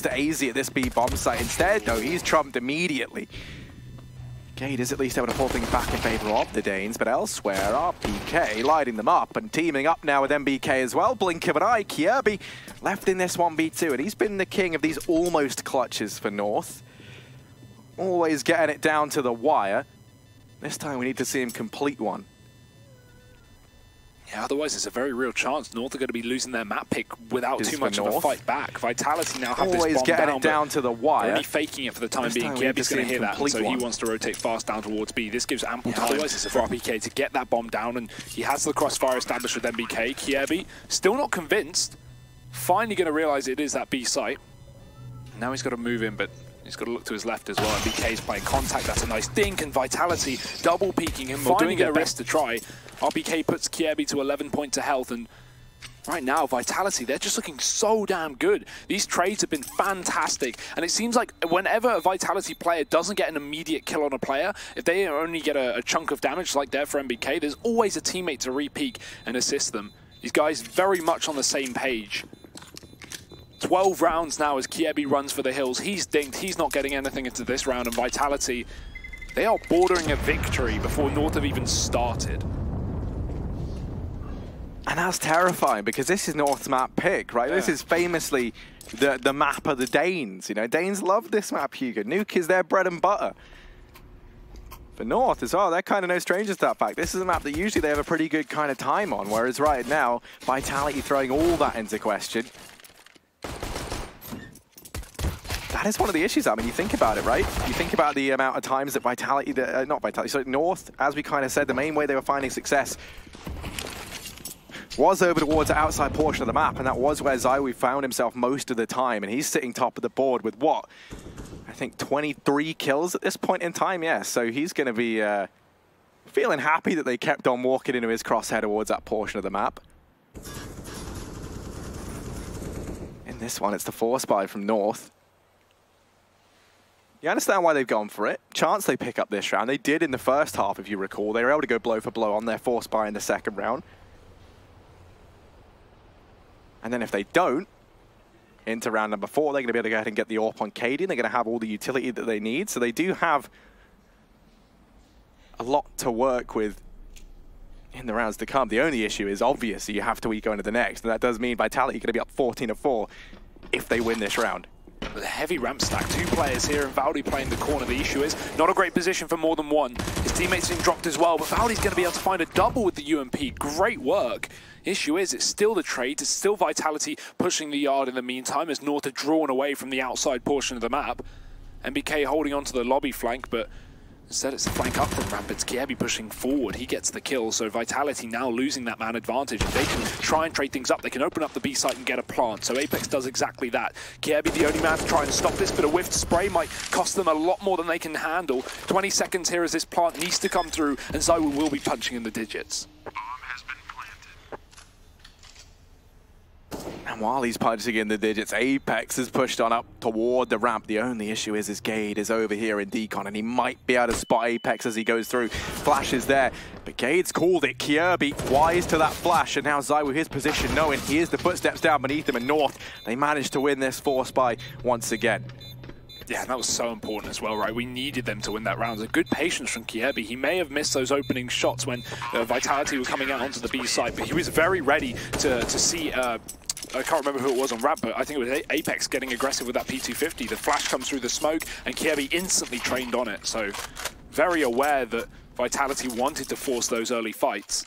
falls to AZ at this B bomb site. Instead, though, he's trumped immediately. Gade is at least able to pull things back in favor of the Danes, but elsewhere, RPK lighting them up and teaming up now with MBK as well. Blink of an eye, Kierby left in this 1v2, and he's been the king of these almost clutches for North. Always getting it down to the wire. This time we need to see him complete one. Yeah, otherwise it's a very real chance North are going to be losing their map pick without too much of a fight back. Vitality now have this bomb getting it down to the wire. Only faking it for the time being. Kierby's going to hear that, so he wants to rotate fast down towards B. This gives ample time for RPK to get that bomb down, and he has the crossfire established with MBK. Kierby still not convinced. Finally going to realize it is that B site. Now he's got to move in, but he's got to look to his left as well. MBK's playing contact. That's a nice dink, and Vitality double peeking him, doing their best to try. RPK puts Kierby to 11 points of health, and right now, Vitality, they're just looking so damn good. These trades have been fantastic, and it seems like whenever a Vitality player doesn't get an immediate kill on a player, if they only get a chunk of damage like there for MBK, there's always a teammate to re-peek and assist them. These guys very much on the same page. 12 rounds now as Kierby runs for the hills. He's dinked, he's not getting anything into this round, and Vitality, they are bordering a victory before North have even started. And that's terrifying, because this is North's map pick, right? Yeah. This is famously the map of the Danes. You know, Danes love this map, Hugo. Nuke is their bread and butter. For North as well, they're kind of no strangers to that fact. This is a map that usually they have a pretty good kind of time on, whereas right now, Vitality throwing all that into question. That is one of the issues. I mean, you think about it, right? You think about the amount of times that Vitality, not Vitality, so North, as we kind of said, the main way they were finding success was over towards the outside portion of the map, and that was where ZywOo found himself most of the time, and he's sitting top of the board with what? I think 23 kills at this point in time, yeah. So he's going to be feeling happy that they kept on walking into his crosshair towards that portion of the map. In this one, it's the force buy from North. You understand why they've gone for it. Chance they pick up this round. They did in the first half, if you recall. They were able to go blow for blow on their force buy in the second round. And then if they don't, into round number 4, they're going to be able to go ahead and get the AWP on Cadian. They're going to have all the utility that they need. So they do have a lot to work with in the rounds to come. The only issue is, obviously, you have to go into the next. And that does mean Vitality are going to be up 14-4 if they win this round. With a heavy ramp stack, 2 players here, and Valdi playing the corner. The issue is not a great position for more than one. His teammates have been dropped as well, but Valdi's going to be able to find a double with the UMP. Great work. Issue is, it's still the trade. It's still Vitality pushing the yard in the meantime as North are drawn away from the outside portion of the map. MBK holding on to the lobby flank, but instead it's a flank up from ramp. It's Kierby pushing forward. He gets the kill, so Vitality now losing that man advantage. If they can try and trade things up, they can open up the B site and get a plant. So Apex does exactly that. Kierby, the only man to try and stop this, but a whiffed spray might cost them a lot more than they can handle. 20 seconds here as this plant needs to come through, and ZywOo will be punching in the digits. And while he's punching in the digits, Apex is pushed on up toward the ramp. The only issue is Gade is over here in Decon, and he might be able to spot Apex as he goes through. Flash is there, but Gade's called it. Kierby wise to that flash, and now ZywOo his position, knowing he is the footsteps down beneath him, and North, they managed to win this force buy once again. Yeah, that was so important as well, right? We needed them to win that round. A good patience from Kierby. He may have missed those opening shots when Vitality were coming out onto the B side, but he was very ready to see... I can't remember who it was on ramp, but I think it was Apex getting aggressive with that P250. The flash comes through the smoke, and Kierby instantly trained on it. So very aware that Vitality wanted to force those early fights.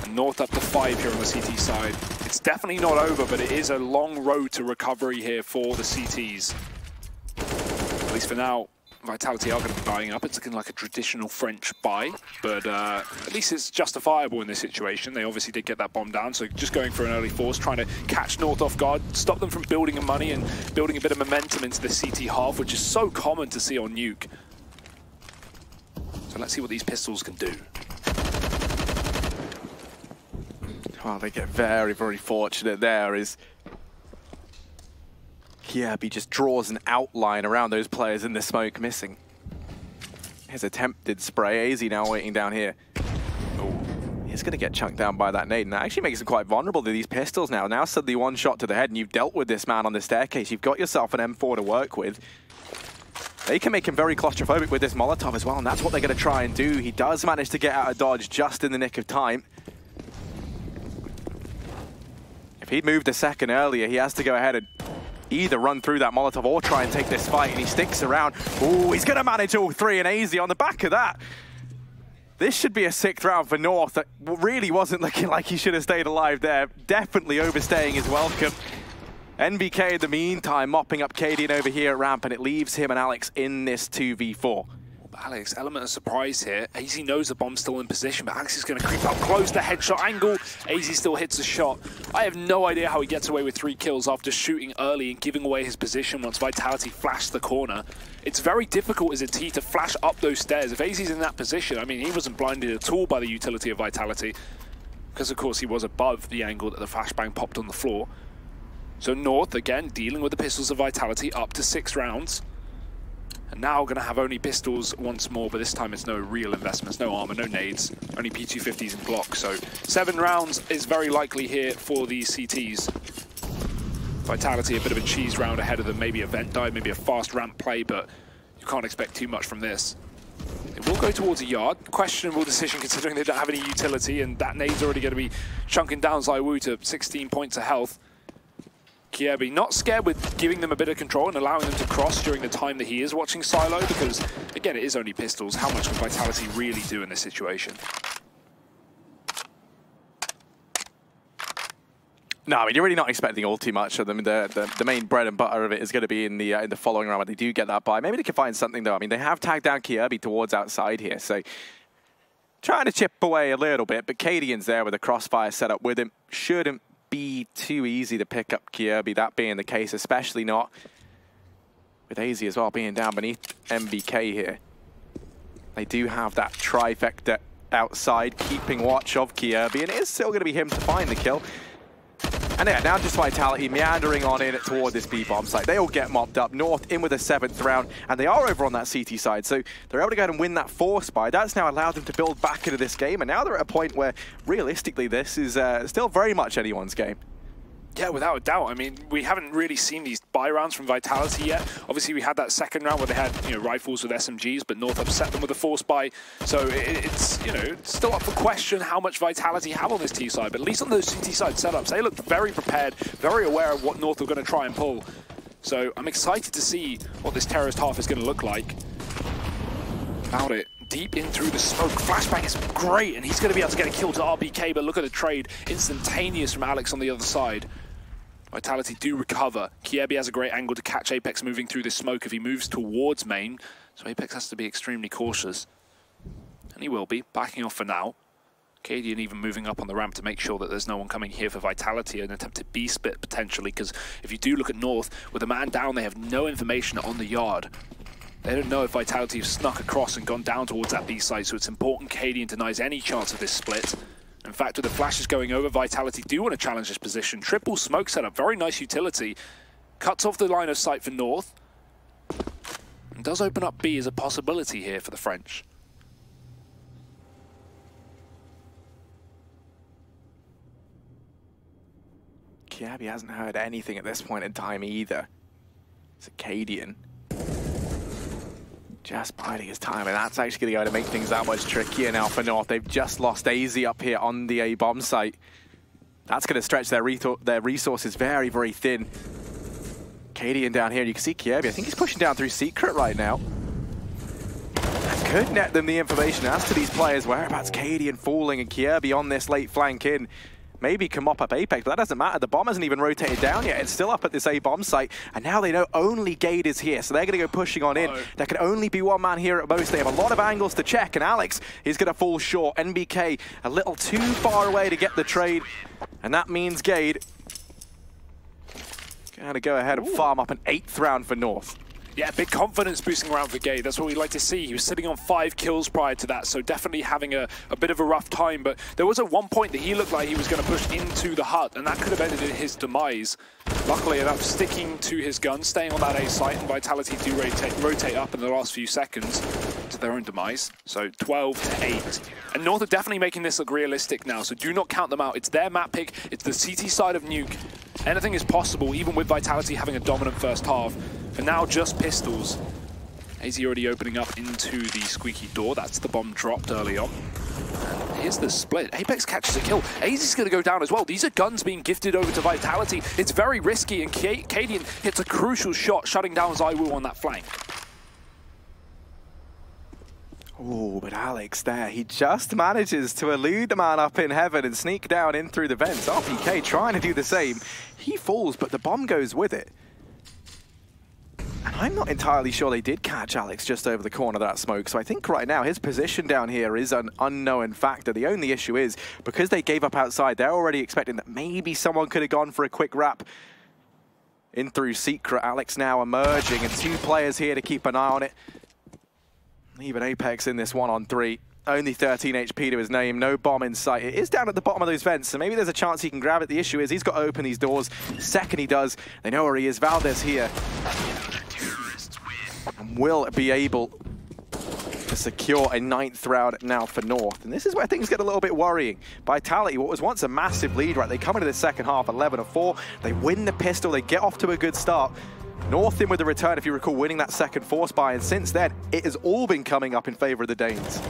And North up to 5 here on the CT side. It's definitely not over, but it is a long road to recovery here for the CTs. At least for now, Vitality are going to be buying up. It's looking like a traditional French buy, but at least it's justifiable in this situation. They obviously did get that bomb down, so just going for an early force, trying to catch North off guard, stop them from building a money and building a bit of momentum into the CT half, which is so common to see on Nuke. So let's see what these pistols can do. Oh, they get very, very fortunate there is... Kierby just draws an outline around those players in the smoke, missing his attempted spray. AZ now waiting down here. Oh, He's going to get chunked down by that nade, and that actually makes him quite vulnerable to these pistols now. Now suddenly one shot to the head, and you've dealt with this man on the staircase. You've got yourself an M4 to work with. They can make him very claustrophobic with this Molotov as well, and that's what they're going to try and do. He does manage to get out of dodge just in the nick of time. If he'd moved a second earlier, he has to go ahead and either run through that Molotov or try and take this fight, and he sticks around. Ooh, he's going to manage all three, and AZ on the back of that. This should be a 6th round for North. That really wasn't looking like he should have stayed alive there. Definitely overstaying his welcome. NBK in the meantime mopping up Cadian over here at ramp, and it leaves him and Alex in this 2v4. Alex, element of surprise here. AZ knows the bomb's still in position, but Alex is going to creep up close to headshot angle. AZ still hits a shot. I have no idea how he gets away with 3 kills after shooting early and giving away his position once Vitality flashed the corner. It's very difficult as a T to flash up those stairs. If AZ's in that position, I mean, he wasn't blinded at all by the utility of Vitality, because of course he was above the angle that the flashbang popped on the floor. So North, again, dealing with the pistols of Vitality up to 6 rounds. And now going to have only pistols once more, but this time it's no real investments, no armor, no nades, only P250s and Glock. So 7 rounds is very likely here for these CTs. Vitality a bit of a cheese round ahead of them, maybe a vent dive, maybe a fast ramp play, but you can't expect too much from this. They will go towards a yard. Questionable decision considering they don't have any utility, and that nade's already going to be chunking down ZywOo to 16 points of health. Kiebi not scared with giving them a bit of control and allowing them to cross during the time that he is watching Silo, because, again, it is only pistols. How much can Vitality really do in this situation? No, I mean, you're really not expecting all too much of them. The main bread and butter of it is going to be in the following round, but they do get that by. Maybe they can find something, though. I mean, they have tagged down Kiebi towards outside here, so trying to chip away a little bit, but Cadian's there with a crossfire set up with him. Shouldn't be too easy to pick up Kiebi, that being the case, especially not with AZ as well being down beneath MBK here. They do have that trifecta outside, keeping watch of Kiebi, and it is still going to be him to find the kill. And yeah, now just Vitality meandering on in toward this B-bomb site. They all get mopped up. North in with a 7th round, and they are over on that CT side, so they're able to go ahead and win that 4 spy. That's now allowed them to build back into this game, and now they're at a point where, realistically, this is still very much anyone's game. Yeah, without a doubt. I mean, we haven't really seen these buy rounds from Vitality yet. Obviously, we had that 2nd round where they had, you know, rifles with SMGs, but North upset them with a 4 spy. So it's, you know, it's still up for question how much Vitality have on this T side. But at least on those CT side setups, they looked very prepared, very aware of what North were going to try and pull. So I'm excited to see what this terrorist half is going to look like. Found it. Deep in through the smoke. Flashbang is great, and he's going to be able to get a kill to RBK, but look at the trade. Instantaneous from Alex on the other side. Vitality do recover. Kiebi has a great angle to catch Apex moving through this smoke if he moves towards main, so Apex has to be extremely cautious. And he will be, backing off for now. Cadian even moving up on the ramp to make sure that there's no one coming here for Vitality, an attempt to B-split potentially, because if you do look at North, with a man down, they have no information on the yard. They don't know if Vitality have snuck across and gone down towards that B site, so it's important Cadian denies any chance of this split. In fact, with the flashes going over, Vitality do want to challenge this position. Triple smoke setup, very nice utility. Cuts off the line of sight for North. And does open up B as a possibility here for the French. Kiebi hasn't heard anything at this point in time either. It's a Cadian. Just biding his time, and that's actually going to make things that much trickier now for North. They've just lost AZ up here on the A-bomb site. That's going to stretch their resources very, very thin. Cadian down here, you can see Kiebi. I think he's pushing down through Secret right now. That could net them the information as to these players' whereabouts. Cadian falling and Kiebi on this late flank in. Maybe can mop up Apex, but that doesn't matter. The bomb hasn't even rotated down yet. It's still up at this A-bomb site, and now they know only Gade is here, so they're going to go pushing on in. There can only be one man here at most. They have a lot of angles to check, and Alex is going to fall short. NBK a little too far away to get the trade, and that means Gade going to go ahead and farm up an 8th round for North. Yeah, big confidence boosting around for Gade. That's what we'd like to see. He was sitting on 5 kills prior to that, so definitely having a bit of a rough time. But there was at one point that he looked like he was going to push into the hut, and that could have ended in his demise. Luckily enough, sticking to his gun, staying on that A site, and Vitality do rotate up in the last few seconds. to their own demise. So 12-8. And North are definitely making this look realistic now, so do not count them out. It's their map pick, it's the CT side of Nuke. Anything is possible, even with Vitality having a dominant first half. For now, just pistols. AZ already opening up into the squeaky door. That's the bomb dropped early on. And here's the split. Apex catches a kill. AZ is going to go down as well. These are guns being gifted over to Vitality. It's very risky, and Cadian hits a crucial shot, shutting down ZywOo on that flank. Oh, but Alex there, he just manages to elude the man up in heaven and sneak down in through the vents. RPK trying to do the same. He falls, but the bomb goes with it. And I'm not entirely sure they did catch Alex just over the corner of that smoke, so I think right now his position down here is an unknown factor. The only issue is, because they gave up outside, they're already expecting that maybe someone could have gone for a quick wrap in through Secret. Alex now emerging, and 2 players here to keep an eye on it. Even Apex in this 1-on-3. Only 13 HP to his name, no bomb in sight. It is down at the bottom of those vents, so maybe there's a chance he can grab it. The issue is he's got to open these doors. The second he does, they know where he is. Valdez here. And will be able to secure a 9th round now for North. And this is where things get a little bit worrying. Vitality, what was once a massive lead, right? They come into the second half 11-4. They win the pistol. They get off to a good start. North in with the return, if you recall, winning that second force buy. And since then, it has all been coming up in favor of the Danes.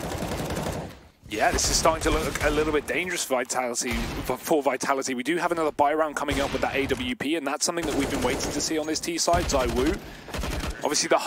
Yeah, this is starting to look a little bit dangerous for Vitality. We do have another buy round coming up with that AWP, and that's something that we've been waiting to see on this T side. ZywOo, obviously the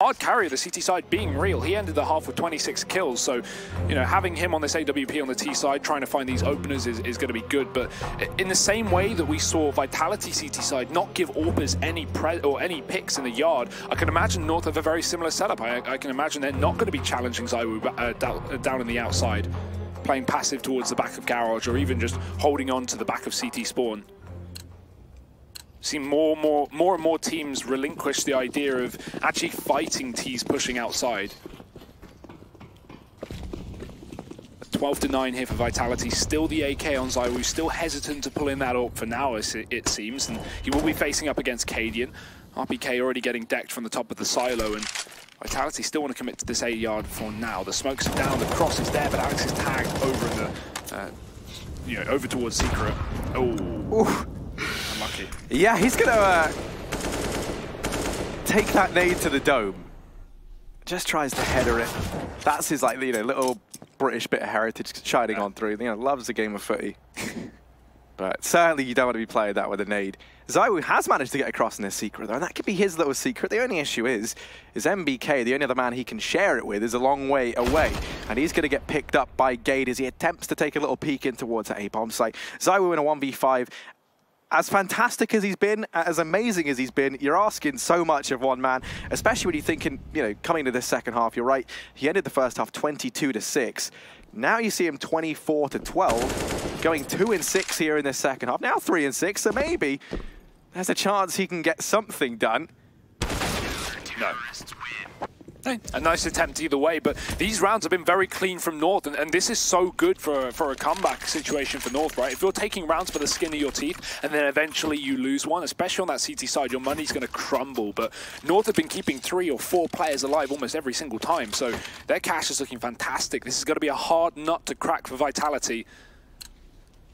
hard carry of the CT side being real. He ended the half with 26 kills, so you know, having him on this AWP on the T side, trying to find these openers is going to be good. But in the same way that we saw Vitality CT side not give AWPers any picks in the yard, I can imagine North have a very similar setup. I can imagine they're not going to be challenging ZywOo down in the outside, playing passive towards the back of Garage, or even just holding on to the back of CT spawn. Seen more and more teams relinquish the idea of actually fighting T's pushing outside. 12-9 here for Vitality. Still the AK on ZywOo, still hesitant to pull in that AWP for now, it seems, and he will be facing up against Cadian. RPK already getting decked from the top of the silo, and Vitality still want to commit to this A yard for now. The smokes are down, the cross is there, but Alex is tagged over in the, over towards Secret. Oh. Unlucky. Yeah, he's gonna take that nade to the dome. Just tries to header it. That's his little British bit of heritage shining on through. Loves a game of footy. But certainly you don't want to be playing that with a nade. ZywOo has managed to get across in this Secret though, and that could be his little secret. The only issue is MBK, the only other man he can share it with, is a long way away. And he's going to get picked up by Gade as he attempts to take a little peek in towards that A-bomb site. ZywOo in a 1v5. As fantastic as he's been, as amazing as he's been, you're asking so much of one man, especially when you're thinking, coming to this second half, you're right, he ended the first half 22-6. Now you see him 24-12, going 2-6 here in this second half, now 3-6, so maybe there's a chance he can get something done. No. A nice attempt either way, but these rounds have been very clean from North, and this is so good for a comeback situation for North, right? If you're taking rounds for the skin of your teeth, and then eventually you lose one, especially on that CT side, your money's going to crumble. But North have been keeping 3 or 4 players alive almost every single time, so their cash is looking fantastic. This is going to be a hard nut to crack for Vitality.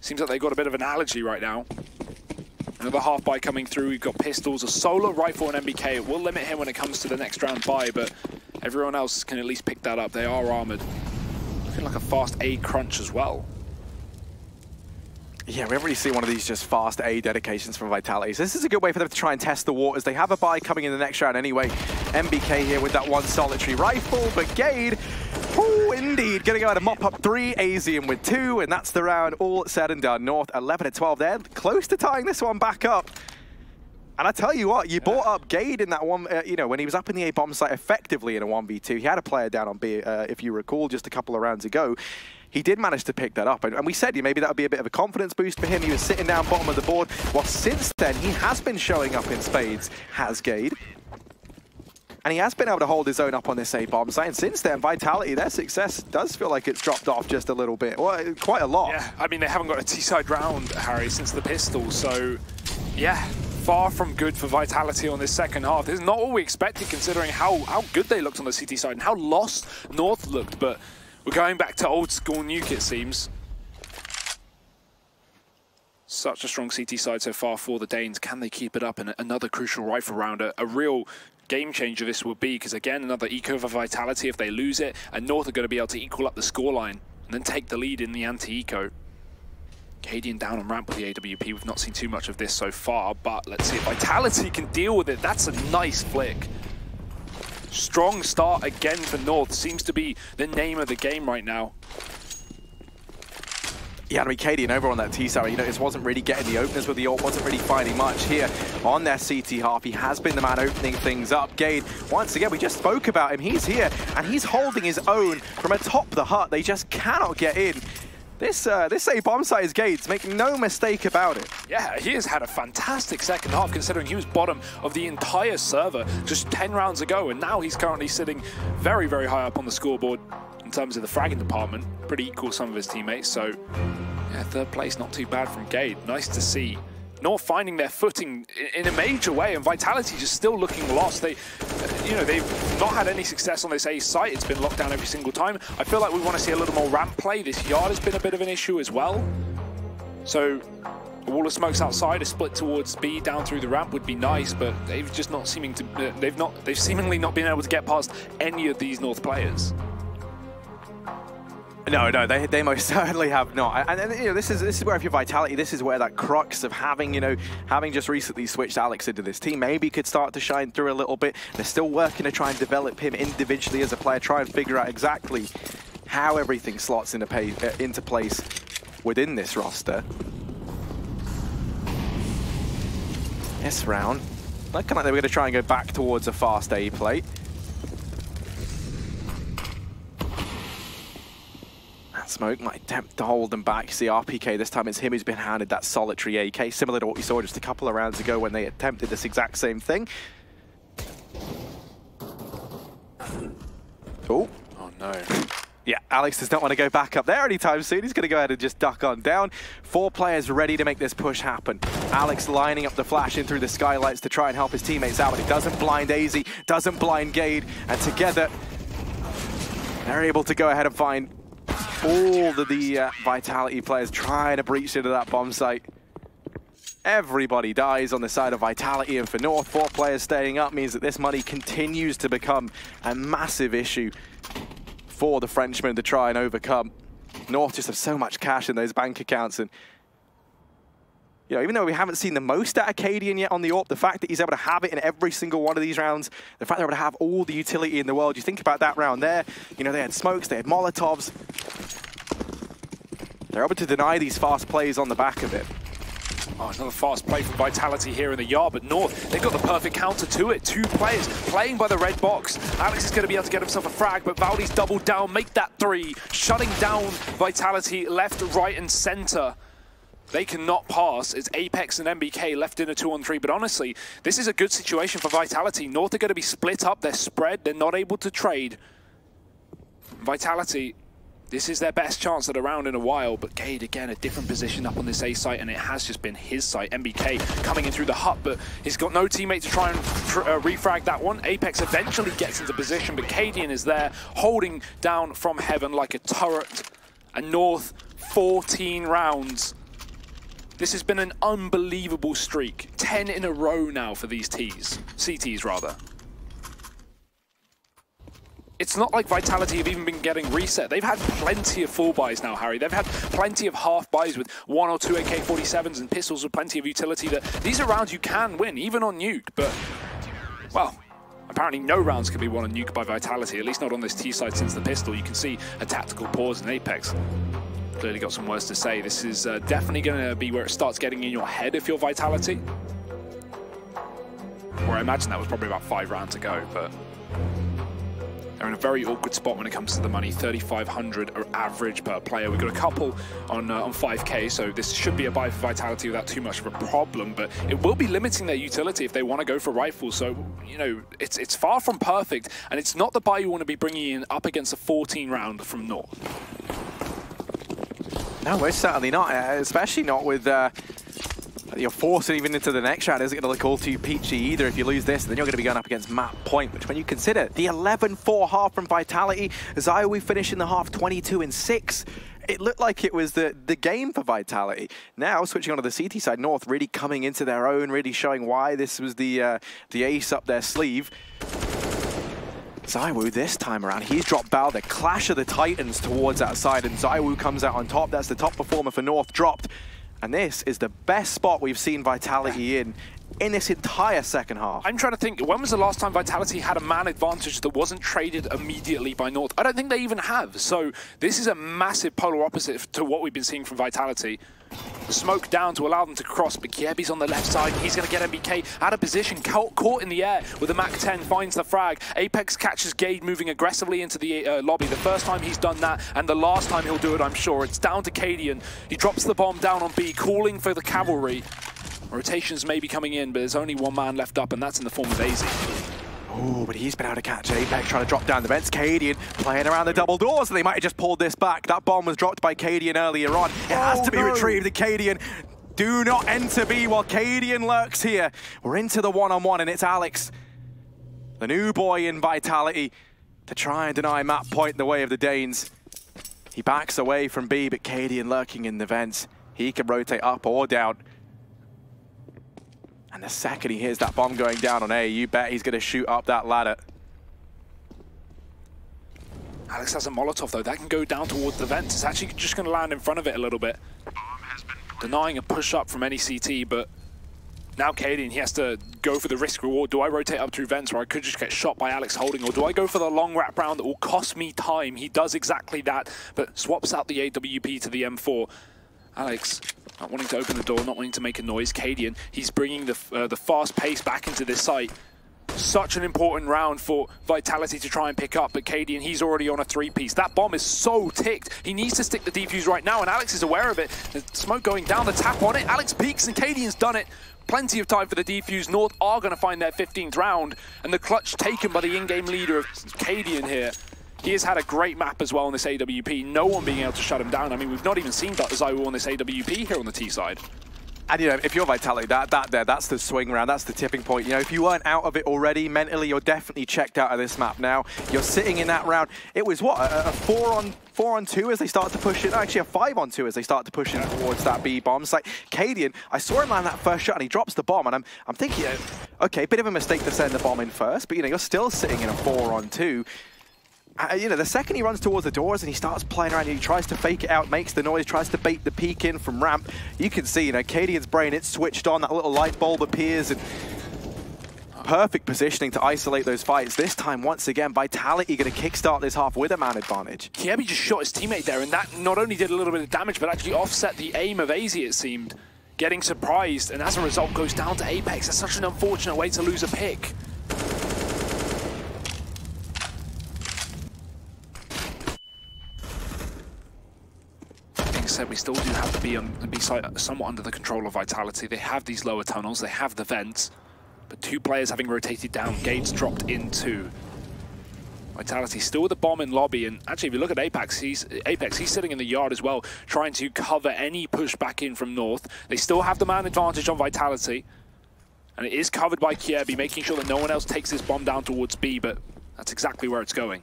Seems like they've got a bit of an allergy right now. Another half buy coming through. We've got pistols, a solo rifle, and MBK. It will limit him when it comes to the next round buy, but everyone else can at least pick that up. They are armored. Looking like a fast A crunch as well. Yeah, we haven't really seen one of these just fast A dedications from Vitality. So this is a good way for them to try and test the waters. They have a buy coming in the next round anyway. MBK here with that one solitary rifle, but Gade, oh, indeed, going to go out and mop up 3, AZ in with 2, and that's the round all said and done. North 11-12 there, close to tying this one back up. And I tell you what, you brought up Gade in that one, when he was up in the A-bomb site effectively in a 1v2. He had a player down on B, if you recall, just a couple of rounds ago. He did manage to pick that up, and we said maybe that would be a bit of a confidence boost for him. He was sitting down bottom of the board. Well, since then, he has been showing up in spades, has Gade. And he has been able to hold his own up on this A-bomb site. And since then, Vitality, their success does feel like it's dropped off just a little bit. Well, quite a lot. Yeah, I mean, they haven't got a T-side round, Harry, since the pistol. So, yeah, far from good for Vitality on this second half. This is not what we expected, considering how good they looked on the CT side and how lost North looked, but we're going back to old school nuke, it seems. Such a strong CT side so far for the Danes. Can they keep it up? And another crucial rifle round, a real game changer this will be, because again, another eco for Vitality if they lose it, and North are going to be able to equal up the scoreline and then take the lead in the anti-eco. Cadian down on ramp with the AWP. We've not seen too much of this so far, but let's see if Vitality can deal with it. That's a nice flick. Strong start again for North. Seems to be the name of the game right now. Yeah, I mean, Cadian over on that T-side, you know, it wasn't really getting the openers with the ult, wasn't really finding much here on their CT half. He has been the man opening things up. Gade, once again, we just spoke about him. He's here, and he's holding his own from atop the hut. They just cannot get in. This A bomb site is Gade's, make no mistake about it. Yeah, he has had a fantastic second half, considering he was bottom of the entire server just 10 rounds ago, and now he's currently sitting very, very high up on the scoreboard in terms of the fragging department. Pretty equal some of his teammates, so yeah, third place not too bad from Gade. Nice to see. North finding their footing in a major way, and Vitality just still looking lost. They, you know, they've not had any success on this A site. It's been locked down every single time. I feel like we want to see a little more ramp play. This yard has been a bit of an issue as well. So a wall of smokes outside, a split towards B down through the ramp would be nice, but they've just not seeming to. They've seemingly not been able to get past any of these North players. No, they most certainly have not. And you know, this is where if you're Vitality, this is where that crux of having just recently switched Alex into this team maybe could start to shine through a little bit. They're still working to try and develop him individually as a player, try and figure out exactly how everything slots into place within this roster. This round, looking like they were going to try and go back towards a fast A plate. Smoke might attempt to hold them back. You see RPK, this time it's him who's been handed that solitary AK, similar to what we saw just a couple of rounds ago when they attempted this exact same thing. Oh no. Yeah, Alex does not want to go back up there anytime soon. He's going to go ahead and just duck on down. 4 players ready to make this push happen. Alex lining up the flash in through the skylights to try and help his teammates out, but it doesn't blind AZ, doesn't blind Gade, and together they're able to go ahead and find all of the Vitality players trying to breach into that bomb site. Everybody dies on the side of Vitality, and for North, 4 players staying up means that this money continues to become a massive issue for the Frenchmen to try and overcome. North just have so much cash in those bank accounts, and you know, even though we haven't seen the most out of Cadian yet on the AWP, the fact that he's able to have it in every single one of these rounds, the fact they're able to have all the utility in the world, you think about that round there, you know, they had smokes, they had Molotovs. They're able to deny these fast plays on the back of it. Oh, another fast play from Vitality here in the yard, but North, they've got the perfect counter to it. 2 players playing by the red box. Alex is going to be able to get himself a frag, but Valdi's doubled down, make that 3, shutting down Vitality left, right, and center. They cannot pass. It's Apex and MBK left in a 2-on-3, but honestly, this is a good situation for Vitality. North are going to be split up, they're spread, they're not able to trade. Vitality, this is their best chance at a round in a while, but Gade, again, a different position up on this A site, and it has just been his site. MBK coming in through the hut, but he's got no teammate to try and refrag that one. Apex eventually gets into position, but Cadian is there, holding down from heaven like a turret. And North, 14 rounds. This has been an unbelievable streak. 10 in a row now for these CTs rather. It's not like Vitality have even been getting reset. They've had plenty of full buys now, Harry. They've had plenty of half buys with 1 or 2 AK-47s and pistols with plenty of utility. That these are rounds you can win, even on Nuke. But, well, apparently no rounds can be won on Nuke by Vitality, at least not on this T side since the pistol. You can see a tactical pause in Apex. Clearly got some words to say. This is definitely going to be where it starts getting in your head if you're Vitality. Or I imagine that was probably about 5 rounds ago, but they're in a very awkward spot when it comes to the money. 3,500 average per player. We've got a couple on 5K, so this should be a buy for Vitality without too much of a problem, but it will be limiting their utility if they want to go for rifles. So, you know, it's far from perfect, and it's not the buy you want to be bringing in up against a 14 round from North. No, most certainly not, especially not with You're forcing even into the next round. Isn't going to look all too peachy either. If you lose this, then you're going to be going up against Map Point, which when you consider the 11-4 half from Vitality, Ziowu finishing the half 22-6, it looked like it was the game for Vitality. Now, switching onto the CT side, North really coming into their own, really showing why this was the ace up their sleeve. Ziowu this time around, he's dropped Bao, the clash of the Titans towards that side, and Ziowu comes out on top. That's the top performer for North dropped. And this is the best spot we've seen Vitality in this entire second half. I'm trying to think, when was the last time Vitality had a man advantage that wasn't traded immediately by North? I don't think they even have. So this is a massive polar opposite to what we've been seeing from Vitality. The smoke down to allow them to cross, but Kiebi's on the left side. He's going to get MBK out of position, caught in the air with a Mac-10, finds the frag. Apex catches Gade moving aggressively into the lobby. The first time he's done that, and the last time he'll do it, I'm sure. It's down to Cadian. He drops the bomb down on B, calling for the cavalry. Rotations may be coming in, but there's only one man left up, and that's in the form of AZ. Oh, but he's been able to catch Apex, trying to drop down the vents. Cadian playing around the double doors, and they might have just pulled this back. That bomb was dropped by Cadian earlier on. It has to be retrieved to Cadian. Do not enter B while Cadian lurks here. We're into the one-on-one, and it's Alex, the new boy in Vitality, to try and deny Map Point in the way of the Danes. He backs away from B, but Cadian lurking in the vents. He can rotate up or down. And the second he hears that bomb going down on A, you bet he's going to shoot up that ladder. Alex has a Molotov, though. That can go down towards the vents. It's actually just going to land in front of it a little bit. Denying a push-up from any CT, but now Cadian, he has to go for the risk-reward. Do I rotate up through vents where I could just get shot by Alex holding, or do I go for the long wraparound that will cost me time? He does exactly that, but swaps out the AWP to the M4. Alex not wanting to open the door, not wanting to make a noise. Cadian, he's bringing the fast pace back into this site. Such an important round for Vitality to try and pick up, but Cadian, he's already on a three-piece. That bomb is so ticked. He needs to stick the defuse right now, and Alex is aware of it. The smoke going down, the tap on it. Alex peeks, and Cadian's done it. Plenty of time for the defuse. North are going to find their 15th round, and the clutch taken by the in-game leader of Cadian here. He has had a great map as well on this AWP, no one being able to shut him down. I mean, we've not even seen Ziowu on this AWP here on the T side. And, you know, if you're Vitality, that's the swing round, that's the tipping point. You know, if you weren't out of it already, mentally, you're definitely checked out of this map now. You're sitting in that round. It was, what, a 4-on-2 as they start to push it? Actually, a 5-on-2 as they start to push in towards that B bomb. It's like, Cadian, I saw him land that first shot, and he drops the bomb, and I'm thinking, okay, bit of a mistake to send the bomb in first, but, you know, you're still sitting in a 4-on-2. You know, the second he runs towards the doors and he starts playing around, he tries to fake it out, makes the noise, tries to bait the peek in from ramp. You can see, you know, Cadian's brain, it's switched on, that little light bulb appears, and perfect positioning to isolate those fights. This time, once again, Vitality going to kickstart this half with a man advantage. Kiebi just shot his teammate there, and that not only did a little bit of damage, but actually offset the aim of AZ, it seemed. Getting surprised, and as a result, goes down to Apex. That's such an unfortunate way to lose a pick. Said, we still do have to be somewhat under the control of Vitality. They have these lower tunnels, they have the vents, but two players having rotated down, Gates dropped in 2. Vitality still with the bomb in lobby, and actually if you look at Apex, he's sitting in the yard as well, trying to cover any push back in from North. They still have the man advantage on Vitality, and it is covered by Kiebi, making sure that no one else takes this bomb down towards B, but that's exactly where it's going.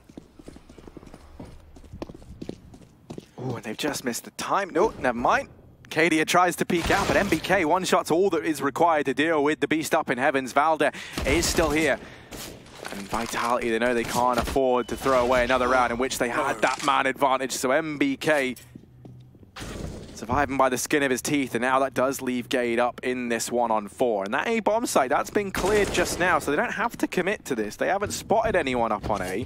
Oh, and they've just missed the time. No, never mind. Cadian tries to peek out, but MBK, one shot's all that is required to deal with the beast up in heavens. Valde is still here. And Vitality, they know they can't afford to throw away another round in which they had that man advantage. So MBK surviving by the skin of his teeth, and now that does leave Gade up in this 1-on-4. And that A bomb site, that's been cleared just now, so they don't have to commit to this. They haven't spotted anyone up on A.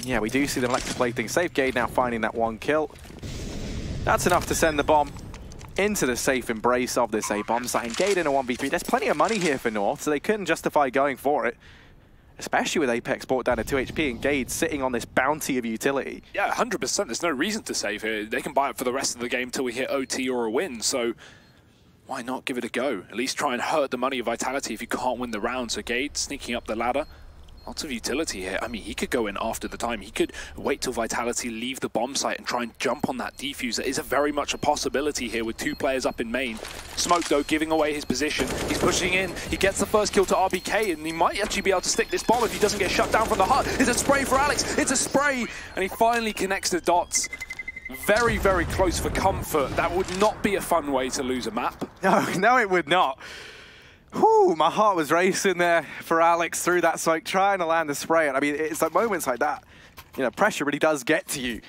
Yeah, we do see them like to play things safe. Gade now finding that 1 kill. That's enough to send the bomb into the safe embrace of this A-bomb site. And Gade in a 1v3. There's plenty of money here for North, so they couldn't justify going for it. Especially with Apex brought down to 2 HP and Gade sitting on this bounty of utility. Yeah, 100%. There's no reason to save here. They can buy it for the rest of the game until we hit OT or a win. So why not give it a go? At least try and hurt the money of Vitality if you can't win the round. So Gade sneaking up the ladder Lots of utility here. I mean, he could go in after the time. He could wait till Vitality leave the bomb site and try and jump on that defuse. That is very much a possibility here with 2 players up in main. Smoke, though, giving away his position. He's pushing in. He gets the first kill to RBK, and he might actually be able to stick this bomb if he doesn't get shut down from the hut. It's a spray for Alex. It's a spray. And he finally connects the dots. Very, very close for comfort. That would not be a fun way to lose a map. No, it would not. Whew, my heart was racing there for Alex through that smoke, trying to land the spray. And I mean, it's like moments like that, you know, pressure really does get to you.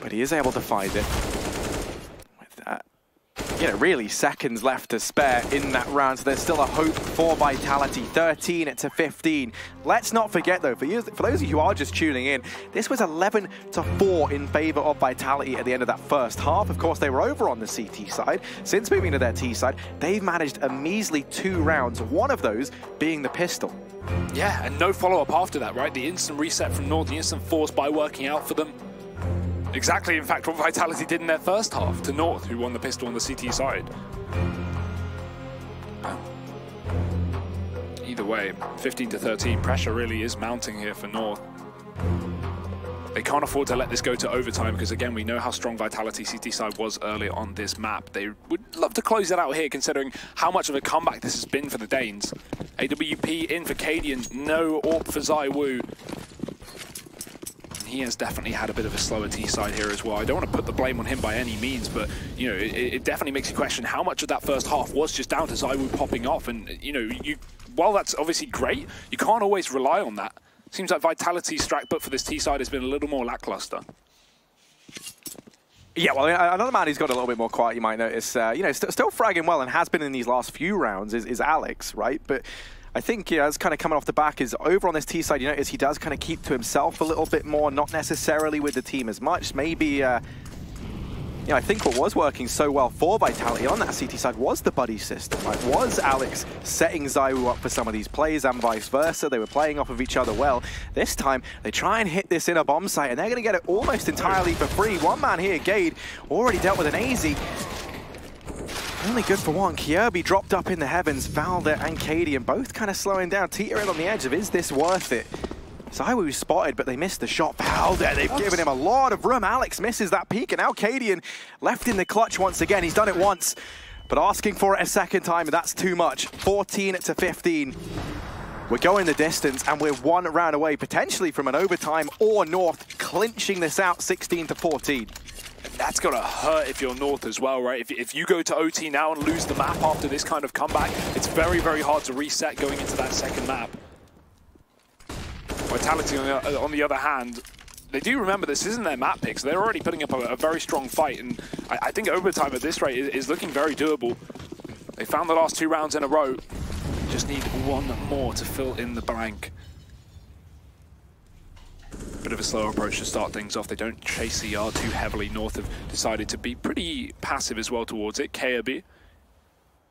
But he is able to find it with that. You know, really seconds left to spare in that round, so there's still a hope for Vitality. 13-15. Let's not forget, though, for those of you who are just tuning in, this was 11-4 in favor of Vitality at the end of that first half. Of course, they were over on the CT side. Since moving to their T side, they've managed a measly 2 rounds, one of those being the pistol. Yeah, and no follow-up after that, right? The instant reset from North, the instant force by working out for them. Exactly, in fact, what Vitality did in their first half to North, who won the pistol on the CT side. Either way, 15-13, pressure really is mounting here for North. They can't afford to let this go to overtime because, again, we know how strong Vitality CT side was earlier on this map. They would love to close it out here, considering how much of a comeback this has been for the Danes. AWP in for Cadian, no AWP for ZywOo. He has definitely had a bit of a slower T side here as well. I don't want to put the blame on him by any means, but you know, it definitely makes you question how much of that first half was just down to ZywOo popping off. And you know, while that's obviously great, you can't always rely on that. Seems like Vitality's strike put for this T side has been a little more lackluster. Yeah, well, another man who's got a little bit more quiet, you might notice, you know, still fragging well and has been in these last few rounds is Alex, right? But I think, you know, it's kind of coming off the back is over on this T side, you notice he does kind of keep to himself a little bit more, not necessarily with the team as much. Maybe, you know, I think what was working so well for Vitality on that CT side was the buddy system. Like, was Alex setting ZywOo up for some of these plays and vice versa? They were playing off of each other well. This time, they try and hit this in a bomb site, and they're going to get it almost entirely for free. One man here, Gade, already dealt with an AZ. Only good for one. Kierby dropped up in the heavens. Valde and Cadian both kind of slowing down, teetering on the edge of, is this worth it? ZywOo spotted, but they missed the shot. Valde, they've given him a lot of room. Alex misses that peek, and now Cadian left in the clutch once again. He's done it once, but asking for it a second time, that's too much. 14-15. We're going the distance, and we're 1 round away, potentially from an overtime or North clinching this out 16-14. That's going to hurt if you're North as well, right? If you go to OT now and lose the map after this kind of comeback, it's very, very hard to reset going into that second map. Vitality, on the other hand, they do remember this isn't their map pick, so they're already putting up a very strong fight, and I think overtime at this rate is looking very doable. They found the last 2 rounds in a row. Just need 1 more to fill in the blank. Bit of a slower approach to start things off. They don't chase the yard too heavily. North have decided to be pretty passive as well towards it. Kierby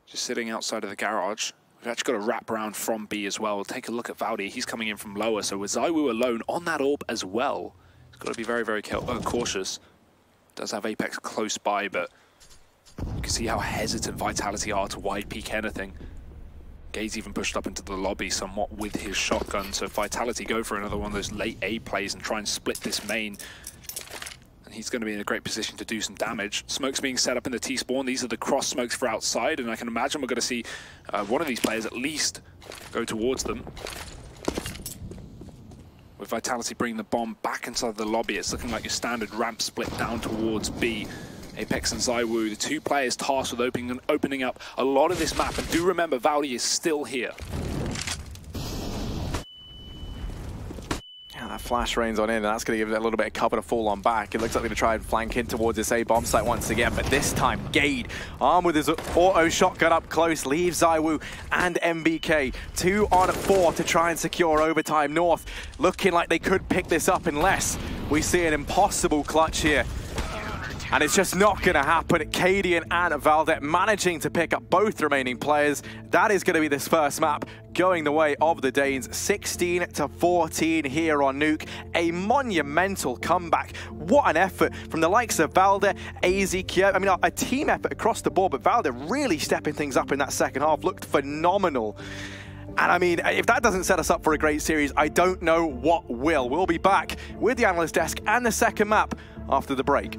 just sitting outside of the garage. We've actually got a wrap around from B as well. We'll take a look at Valde. He's coming in from lower, so with ZywOo alone on that AWP as well, he's got to be very, very cautious. Does have Apex close by, but you can see how hesitant Vitality are to wide peek anything. Gade's even pushed up into the lobby somewhat with his shotgun, so Vitality go for another one of those late A plays and try and split this main. And he's going to be in a great position to do some damage. Smoke's being set up in the T-spawn. These are the cross smokes for outside, and I can imagine we're going to see one of these players at least go towards them. With Vitality bringing the bomb back inside the lobby, it's looking like your standard ramp split down towards B. Apex and ZywOo, the 2 players tasked with opening up a lot of this map. And do remember, Valde is still here. Yeah, that flash rains on in, and that's going to give it a little bit of cover to fall on back. It looks like they're going to try and flank in towards this A bomb site once again, but this time, Gade, armed with his auto shotgun up close, leaves ZywOo and MBK. 2 on 4 to try and secure overtime. North looking like they could pick this up unless we see an impossible clutch here. And it's just not going to happen. Cadian and Valde managing to pick up both remaining players. That is going to be this first map going the way of the Danes. 16-14 here on Nuke. A monumental comeback. What an effort from the likes of Valde, AZ, Kiev. I mean, a team effort across the board, but Valde really stepping things up in that second half. Looked phenomenal. And I mean, if that doesn't set us up for a great series, I don't know what will. We'll be back with the analyst desk and the second map after the break.